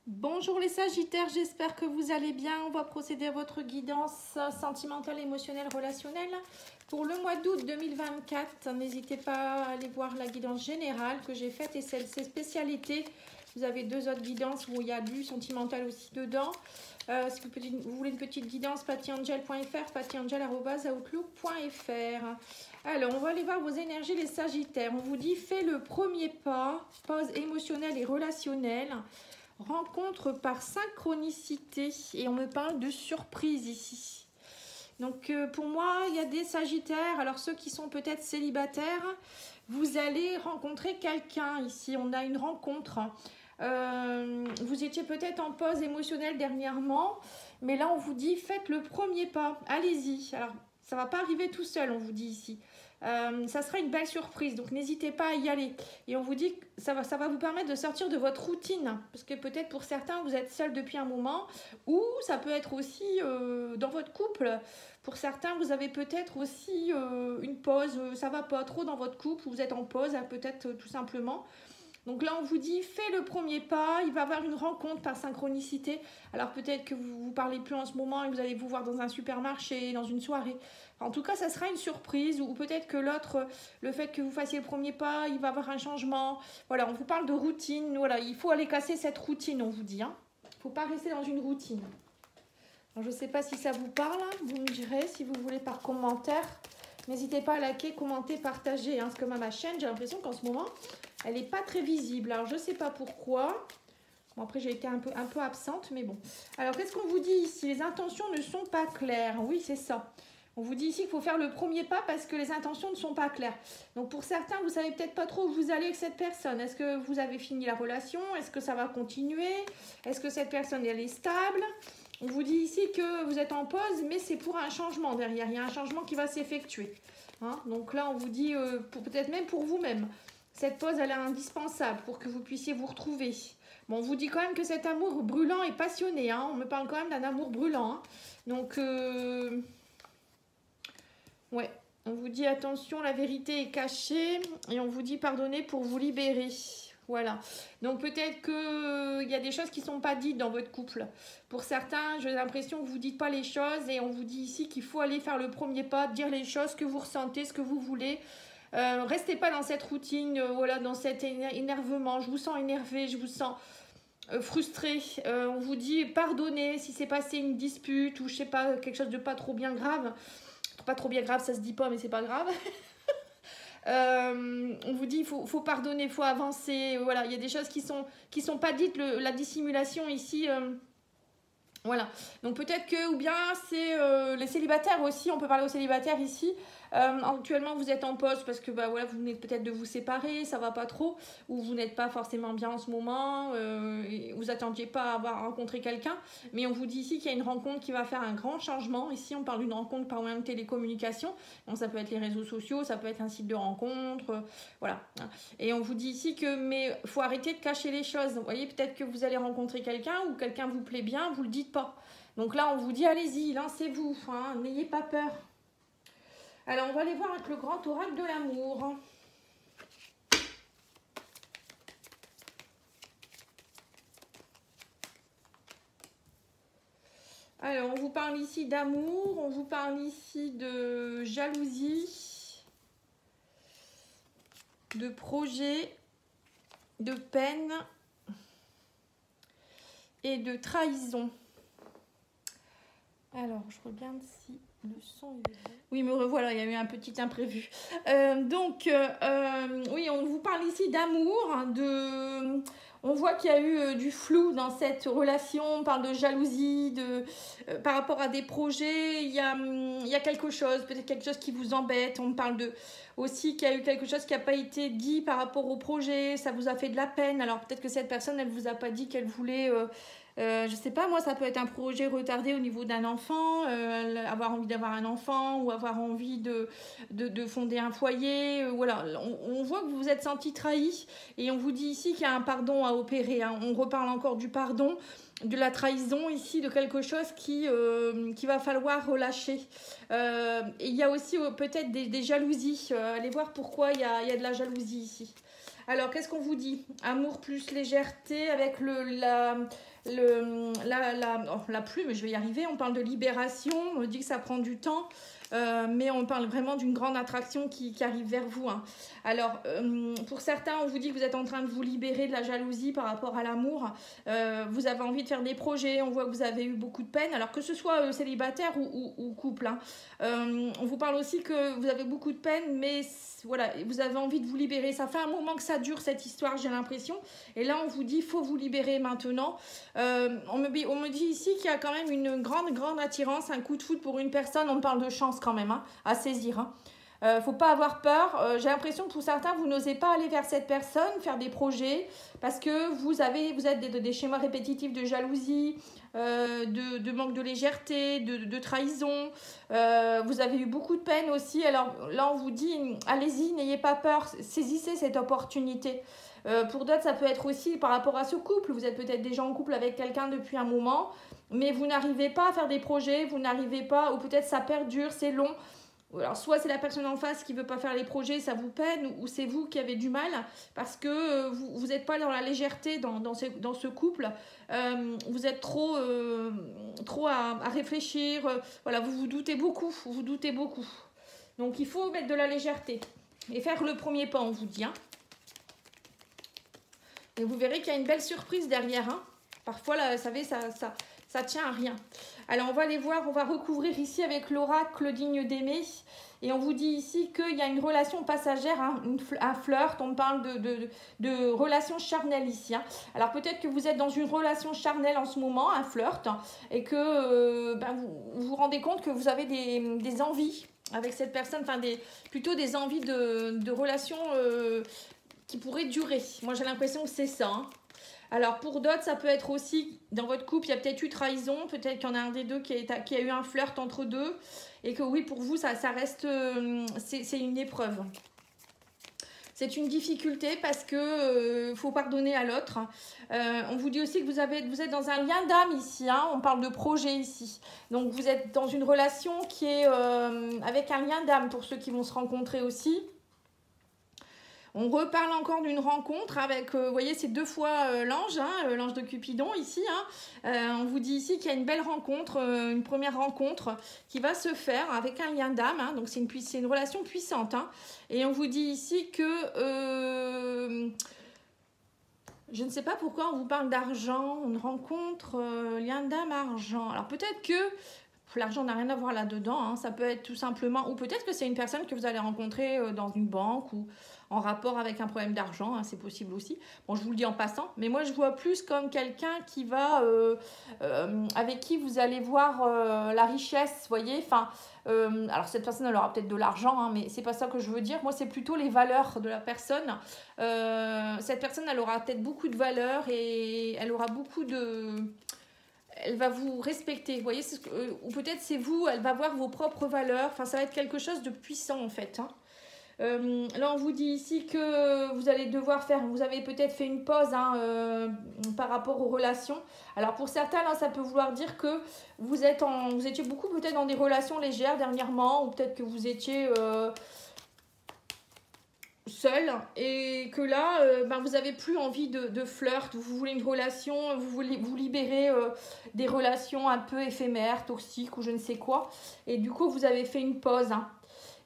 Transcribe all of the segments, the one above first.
Bonjour les Sagittaires, j'espère que vous allez bien. On va procéder à votre guidance sentimentale, émotionnelle, relationnelle pour le mois d'août 2024. N'hésitez pas à aller voir la guidance générale que j'ai faite et ses spécialités. Vous avez deux autres guidances où il y a du sentimental aussi dedans. Si vous voulez une petite guidance, pattyangel.fr, pattyangel@outlook.fr. Alors, on va aller voir vos énergies les Sagittaires. On vous dit, fais le premier pas, pause émotionnelle et relationnelle. Rencontre par synchronicité et on me parle de surprise ici. Donc pour moi, il y a des Sagittaires, alors ceux qui sont peut-être célibataires, vous allez rencontrer quelqu'un ici, on a une rencontre. Vous étiez peut-être en pause émotionnelle dernièrement, mais là on vous dit faites le premier pas, allez-y. Alors ça ne va pas arriver tout seul, on vous dit ici. Ça sera une belle surprise, donc n'hésitez pas à y aller. Et on vous dit que ça va vous permettre de sortir de votre routine, parce que peut-être pour certains vous êtes seul depuis un moment, ou ça peut être aussi dans votre couple. Pour certains vous avez peut-être aussi une pause, ça va pas trop dans votre couple, vous êtes en pause peut-être tout simplement. Donc là, on vous dit, fais le premier pas, il va y avoir une rencontre par synchronicité. Alors peut-être que vous ne parlez plus en ce moment et vous allez vous voir dans un supermarché, dans une soirée. En tout cas, ça sera une surprise ou peut-être que l'autre, le fait que vous fassiez le premier pas, il va y avoir un changement. Voilà, on vous parle de routine. Voilà, il faut aller casser cette routine, on vous dit. Il ne faut pas rester dans une routine. Alors, je ne sais pas si ça vous parle, vous me direz si vous voulez par commentaire. N'hésitez pas à liker, commenter, partager. Parce que ma chaîne, j'ai l'impression qu'en ce moment, elle n'est pas très visible. Alors, je ne sais pas pourquoi. Bon, après, j'ai été un peu absente, mais bon. Alors, qu'est-ce qu'on vous dit ici? Les intentions ne sont pas claires. Oui, c'est ça. On vous dit ici qu'il faut faire le premier pas parce que les intentions ne sont pas claires. Donc, pour certains, vous ne savez peut-être pas trop où vous allez avec cette personne. Est-ce que vous avez fini la relation? Est-ce que ça va continuer? Est-ce que cette personne, elle est stable? On vous dit ici que vous êtes en pause, mais c'est pour un changement derrière. Il y a un changement qui va s'effectuer. Donc là, on vous dit, peut-être même pour vous-même, cette pause, elle est indispensable pour que vous puissiez vous retrouver. Bon, on vous dit quand même que cet amour brûlant et passionné. On me parle quand même d'un amour brûlant. Donc, ouais, on vous dit attention, la vérité est cachée. Et on vous dit pardonnez pour vous libérer. Voilà, donc peut-être qu'il y a des choses qui ne sont pas dites dans votre couple. Pour certains, j'ai l'impression que vous ne dites pas les choses et on vous dit ici qu'il faut aller faire le premier pas, dire les choses que vous ressentez, ce que vous voulez. Restez pas dans cette routine, voilà, dans cet énervement. Je vous sens énervé, je vous sens frustré. On vous dit pardonnez si c'est passé une dispute ou je sais pas, quelque chose de pas trop bien grave. Pas trop bien grave, ça se dit pas, mais c'est pas grave. On vous dit il faut pardonner, il faut avancer. Voilà, il y a des choses qui sont pas dites. La dissimulation ici, voilà. Donc peut-être que, ou bien c'est les célibataires aussi, on peut parler aux célibataires ici. Actuellement vous êtes en pause parce que voilà, vous venez peut-être de vous séparer, ça va pas trop, ou vous n'êtes pas forcément bien en ce moment, vous attendiez pas à avoir rencontré quelqu'un, mais on vous dit ici qu'il y a une rencontre qui va faire un grand changement. Ici on parle d'une rencontre par moyen de télécommunication, donc ça peut être les réseaux sociaux, ça peut être un site de rencontre, voilà. Et on vous dit ici que, mais faut arrêter de cacher les choses. Vous voyez, peut-être que vous allez rencontrer quelqu'un ou quelqu'un vous plaît bien, vous le dites pas. Donc là on vous dit allez-y, lancez-vous, n'ayez pas peur. Alors, on va aller voir avec le grand oracle de l'amour. Alors, on vous parle ici d'amour, on vous parle ici de jalousie, de projet, de peine et de trahison. Alors, je regarde si le son est bon. Oui, me revoilà, il y a eu un petit imprévu. Oui, on vous parle ici d'amour, on voit qu'il y a eu du flou dans cette relation, on parle de jalousie, par rapport à des projets, il y a quelque chose, peut-être quelque chose qui vous embête, on me parle aussi qu'il y a eu quelque chose qui n'a pas été dit par rapport au projet, ça vous a fait de la peine, alors peut-être que cette personne, elle ne vous a pas dit qu'elle voulait... je sais pas, moi ça peut être un projet retardé au niveau d'un enfant, avoir envie d'avoir un enfant ou avoir envie de fonder un foyer, voilà, on voit que vous vous êtes senti trahi et on vous dit ici qu'il y a un pardon à opérer, on reparle encore du pardon, de la trahison ici, de quelque chose qui va falloir relâcher. Et il y a aussi peut-être des jalousies, allez voir pourquoi il y a de la jalousie ici. Alors, qu'est-ce qu'on vous dit? Amour plus légèreté avec la plume, je vais y arriver. On parle de libération, on dit que ça prend du temps. Mais on parle vraiment d'une grande attraction qui arrive vers vous. Hein. Alors, pour certains, on vous dit que vous êtes en train de vous libérer de la jalousie par rapport à l'amour. Vous avez envie de faire des projets, on voit que vous avez eu beaucoup de peine. Alors que ce soit célibataire ou couple. Hein. On vous parle aussi que vous avez beaucoup de peine, mais voilà, vous avez envie de vous libérer. Ça fait un moment que ça dure cette histoire, j'ai l'impression. Et là, on vous dit, il faut vous libérer maintenant. On me dit ici qu'il y a quand même une grande attirance, un coup de foudre pour une personne. On parle de chance quand même, hein, à saisir. Hein. Faut pas avoir peur. J'ai l'impression que pour certains, vous n'osez pas aller vers cette personne, faire des projets, parce que vous êtes des schémas répétitifs de jalousie, de manque de légèreté, de trahison. Vous avez eu beaucoup de peine aussi. Alors là, on vous dit, allez-y, n'ayez pas peur, saisissez cette opportunité. Pour d'autres, ça peut être aussi par rapport à ce couple. Vous êtes peut-être déjà en couple avec quelqu'un depuis un moment, mais vous n'arrivez pas à faire des projets, vous n'arrivez pas, ou peut-être ça perdure, c'est long. Alors soit c'est la personne en face qui ne veut pas faire les projets, ça vous peine, ou c'est vous qui avez du mal, parce que vous n'êtes pas dans la légèreté dans ce couple. Vous êtes trop à réfléchir, voilà, vous vous doutez beaucoup, Donc il faut mettre de la légèreté et faire le premier pas, on vous dit. Hein. Et vous verrez qu'il y a une belle surprise derrière. Hein. Parfois, là, vous savez, ça tient à rien. Alors, on va aller voir, on va recouvrir ici avec l'oracle digne d'aimer. Et on vous dit ici qu'il y a une relation passagère, hein, un flirt. On parle de relation charnelle ici. Hein. Alors, peut-être que vous êtes dans une relation charnelle en ce moment, un flirt, hein, et que vous vous rendez compte que vous avez des envies avec cette personne, enfin plutôt des envies de relations qui pourraient durer. Moi, j'ai l'impression que c'est ça. Hein. Alors, pour d'autres, ça peut être aussi, dans votre couple, il y a peut-être eu trahison, peut-être qu'il y en a un des deux qui a eu un flirt entre deux, et que oui, pour vous, ça reste, c'est une épreuve. C'est une difficulté parce que faut pardonner à l'autre. On vous dit aussi que vous êtes dans un lien d'âme ici. Hein, on parle de projet ici. Donc, vous êtes dans une relation qui est avec un lien d'âme pour ceux qui vont se rencontrer aussi. On reparle encore d'une rencontre avec, vous voyez, c'est 2 fois l'ange, hein, l'ange de Cupidon ici. Hein. On vous dit ici qu'il y a une belle rencontre, une première rencontre qui va se faire avec un lien d'âme. Hein, donc c'est une relation puissante. Hein. Et on vous dit ici que, je ne sais pas pourquoi on vous parle d'argent, une rencontre, lien d'âme, argent. Alors peut-être que l'argent n'a rien à voir là-dedans. Hein, ça peut être tout simplement, ou peut-être que c'est une personne que vous allez rencontrer dans une banque ou en rapport avec un problème d'argent, hein, c'est possible aussi. Bon, je vous le dis en passant, mais moi je vois plus comme quelqu'un qui va, avec qui vous allez voir la richesse, vous voyez. Enfin, alors cette personne, elle aura peut-être de l'argent, hein, mais c'est pas ça que je veux dire. Moi, c'est plutôt les valeurs de la personne. Cette personne, elle aura peut-être beaucoup de valeurs et elle aura beaucoup de... Elle va vous respecter, vous voyez, ou peut-être c'est vous, elle va voir vos propres valeurs. Enfin, ça va être quelque chose de puissant en fait. Hein. Là, on vous dit ici que vous allez devoir vous avez peut-être fait une pause hein, par rapport aux relations. Alors pour certains, là, ça peut vouloir dire que vous étiez beaucoup peut-être dans des relations légères dernièrement, ou peut-être que vous étiez seul et que là, vous n'avez plus envie de flirt, vous voulez une relation, vous voulez vous libérer des relations un peu éphémères, toxiques ou je ne sais quoi. Et du coup, vous avez fait une pause. Hein.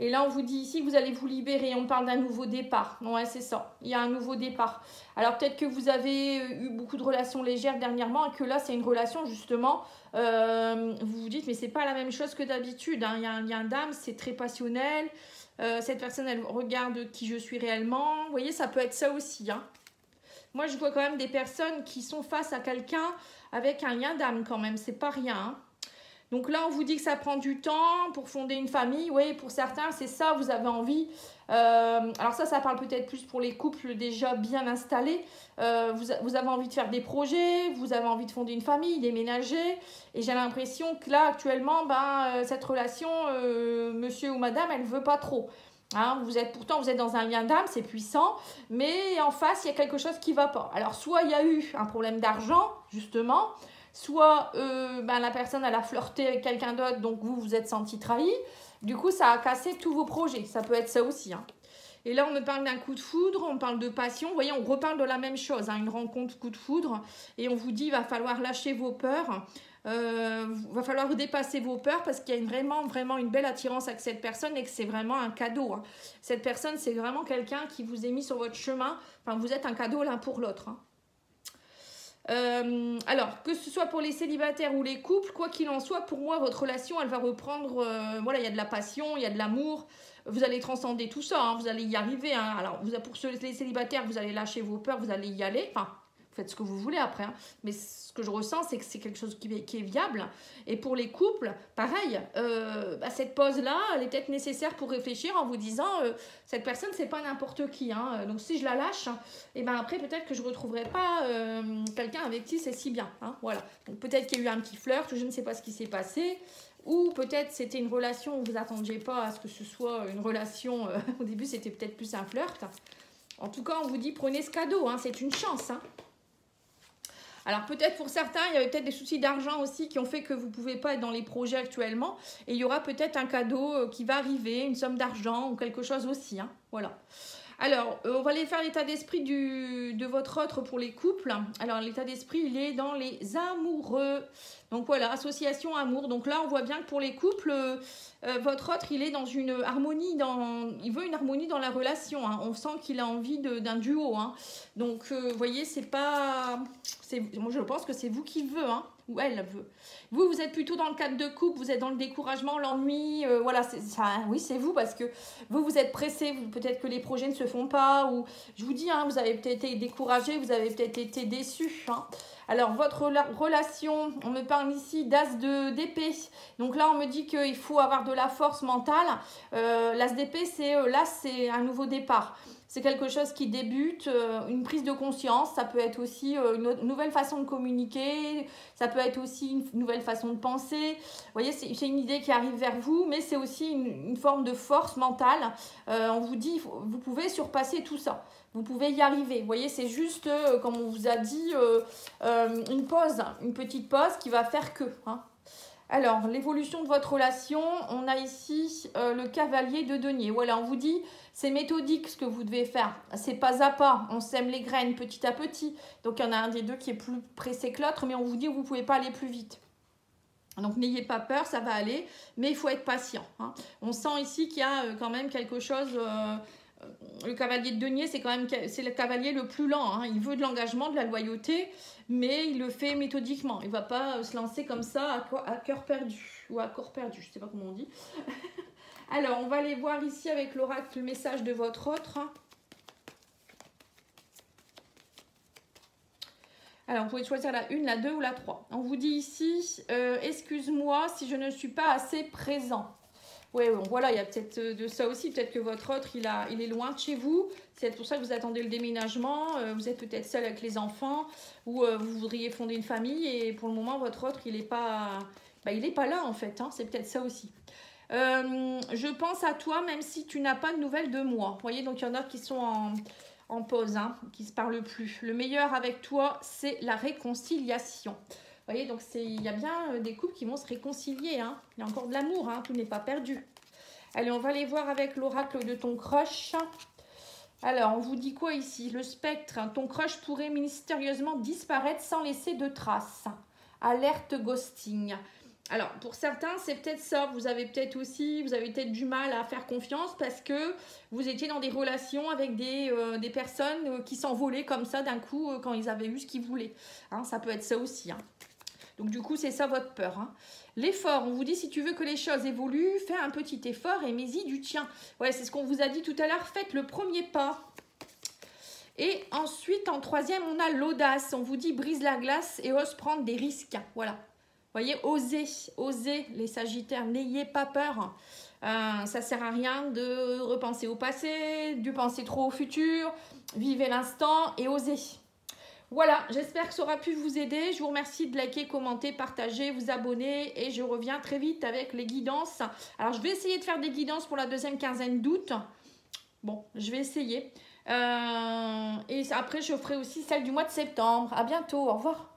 Et là, on vous dit ici que vous allez vous libérer. On parle d'un nouveau départ. Ouais, c'est ça. Il y a un nouveau départ. Alors, peut-être que vous avez eu beaucoup de relations légères dernièrement et que là, c'est une relation, justement, vous vous dites, mais c'est pas la même chose que d'habitude. Hein. Il y a un lien d'âme, c'est très passionnel. Cette personne, elle regarde qui je suis réellement. Vous voyez, ça peut être ça aussi. Hein. Moi, je vois quand même des personnes qui sont face à quelqu'un avec un lien d'âme quand même. C'est pas rien. Hein. Donc là, on vous dit que ça prend du temps pour fonder une famille. Oui, pour certains, c'est ça, vous avez envie. Alors ça parle peut-être plus pour les couples déjà bien installés. Vous avez envie de faire des projets, vous avez envie de fonder une famille, déménager. Et j'ai l'impression que là, actuellement, cette relation, monsieur ou madame, elle ne veut pas trop. Hein, pourtant, vous êtes dans un lien d'âme, c'est puissant. Mais en face, il y a quelque chose qui ne va pas. Alors, soit il y a eu un problème d'argent, justement. Soit la personne, elle a flirté avec quelqu'un d'autre, donc vous êtes senti trahi. Du coup, ça a cassé tous vos projets. Ça peut être ça aussi. Hein. Et là, on me parle d'un coup de foudre, on parle de passion. Vous voyez, on reparle de la même chose, hein, une rencontre coup de foudre. Et on vous dit, il va falloir lâcher vos peurs. Va falloir dépasser vos peurs parce qu'il y a vraiment une belle attirance avec cette personne et que c'est vraiment un cadeau. Hein. Cette personne, c'est vraiment quelqu'un qui vous est mis sur votre chemin. Enfin, vous êtes un cadeau l'un pour l'autre. Hein. Alors, que ce soit pour les célibataires ou les couples, quoi qu'il en soit, pour moi, votre relation, elle va reprendre, voilà, il y a de la passion, il y a de l'amour, vous allez transcender tout ça, hein, vous allez y arriver. Hein. Alors, pour les célibataires, vous allez lâcher vos peurs, vous allez y aller, enfin, faites ce que vous voulez après, hein. Mais ce que je ressens, c'est que c'est quelque chose qui est viable. Et pour les couples, pareil, cette pause-là, elle est peut-être nécessaire pour réfléchir en vous disant, cette personne, c'est pas n'importe qui. Hein. Donc si je la lâche, et ben après, peut-être que je ne retrouverai pas quelqu'un avec qui c'est si bien. Hein. Voilà. Donc peut-être qu'il y a eu un petit flirt, je ne sais pas ce qui s'est passé. Ou peut-être c'était une relation où vous n'attendiez pas à ce que ce soit une relation. Au début, c'était peut-être plus un flirt. En tout cas, on vous dit, prenez ce cadeau, hein, c'est une chance. Hein. Alors peut-être pour certains, il y avait peut-être des soucis d'argent aussi qui ont fait que vous ne pouvez pas être dans les projets actuellement. Et il y aura peut-être un cadeau qui va arriver, une somme d'argent ou quelque chose aussi. Hein. Voilà. Alors, on va aller faire l'état d'esprit de votre autre pour les couples. Alors, l'état d'esprit, il est dans les amoureux. Donc voilà, association amour. Donc là, on voit bien que pour les couples, votre autre, il est dans une harmonie, il veut une harmonie dans la relation. Hein. On sent qu'il a envie d'un duo. Hein. Donc, vous voyez, c'est pas... Moi, je pense que c'est vous qui veut, hein, ou elle veut. Vous êtes plutôt dans le cadre de couple, vous êtes dans le découragement, l'ennui. Voilà, oui, c'est vous parce que vous êtes pressé. Peut-être que les projets ne se font pas. Ou je vous dis, hein, vous avez peut-être été découragé, vous avez peut-être été déçu. Hein. Alors, votre relation, on me parle ici d'as d'épée. Donc là, on me dit qu'il faut avoir de la force mentale. L'as d'épée, c'est un nouveau départ. C'est quelque chose qui débute, une prise de conscience. Ça peut être aussi une nouvelle façon de communiquer. Ça peut être aussi une nouvelle façon de penser. Vous voyez, c'est une idée qui arrive vers vous, mais c'est aussi une forme de force mentale. On vous dit, vous pouvez surpasser tout ça. Vous pouvez y arriver. Vous voyez, c'est juste, comme on vous a dit, une pause, une petite pause qui va faire que. Hein. Alors, l'évolution de votre relation, on a ici le cavalier de denier. Voilà, on vous dit, c'est méthodique ce que vous devez faire. C'est pas à pas, on sème les graines petit à petit. Donc, il y en a un des deux qui est plus pressé que l'autre, mais on vous dit que vous ne pouvez pas aller plus vite. Donc, n'ayez pas peur, ça va aller, mais il faut être patient. Hein. On sent ici qu'il y a quand même quelque chose... le cavalier de denier, c'est le cavalier le plus lent. Hein. Il veut de l'engagement, de la loyauté, mais il le fait méthodiquement. Il ne va pas se lancer comme ça à cœur perdu ou à corps perdu. Je ne sais pas comment on dit. Alors, on va aller voir ici avec l'oracle le message de votre autre. Alors, vous pouvez choisir la 1, la 2 ou la 3. On vous dit ici, excuse-moi si je ne suis pas assez présent. Oui, bon, voilà, il y a peut-être de ça aussi. Peut-être que votre autre, il est loin de chez vous. C'est pour ça que vous attendez le déménagement. Vous êtes peut-être seul avec les enfants ou vous voudriez fonder une famille. Et pour le moment, votre autre, il n'est pas là, en fait. Hein, c'est peut-être ça aussi. Je pense à toi, même si tu n'as pas de nouvelles de moi. Vous voyez, donc il y en a qui sont en pause, hein, qui ne se parlent plus. Le meilleur avec toi, c'est la réconciliation. Vous voyez, donc il y a bien des couples qui vont se réconcilier. Hein. Il y a encore de l'amour, hein, tout n'est pas perdu. Allez, on va aller voir avec l'oracle de ton crush. Alors, on vous dit quoi ici? Le spectre, hein, ton crush pourrait mystérieusement disparaître sans laisser de traces. Alerte ghosting. Alors, pour certains, c'est peut-être ça. Vous avez peut-être du mal à faire confiance parce que vous étiez dans des relations avec des personnes qui s'envolaient comme ça d'un coup quand ils avaient eu ce qu'ils voulaient. Hein, ça peut être ça aussi. Hein. Donc, du coup, c'est ça votre peur. Hein. L'effort, on vous dit, si tu veux que les choses évoluent, fais un petit effort et mets-y du tien. Ouais, c'est ce qu'on vous a dit tout à l'heure. Faites le premier pas. Et ensuite, en troisième, on a l'audace. On vous dit, brise la glace et ose prendre des risques. Voilà. Vous voyez, osez les Sagittaires, n'ayez pas peur. Ça ne sert à rien de repenser au passé, de penser trop au futur. Vivez l'instant et osez. Voilà, j'espère que ça aura pu vous aider. Je vous remercie de liker, commenter, partager, vous abonner. Et je reviens très vite avec les guidances. Alors, je vais essayer de faire des guidances pour la deuxième quinzaine d'août. Bon, je vais essayer. Et après, je ferai aussi celle du mois de septembre. À bientôt, au revoir.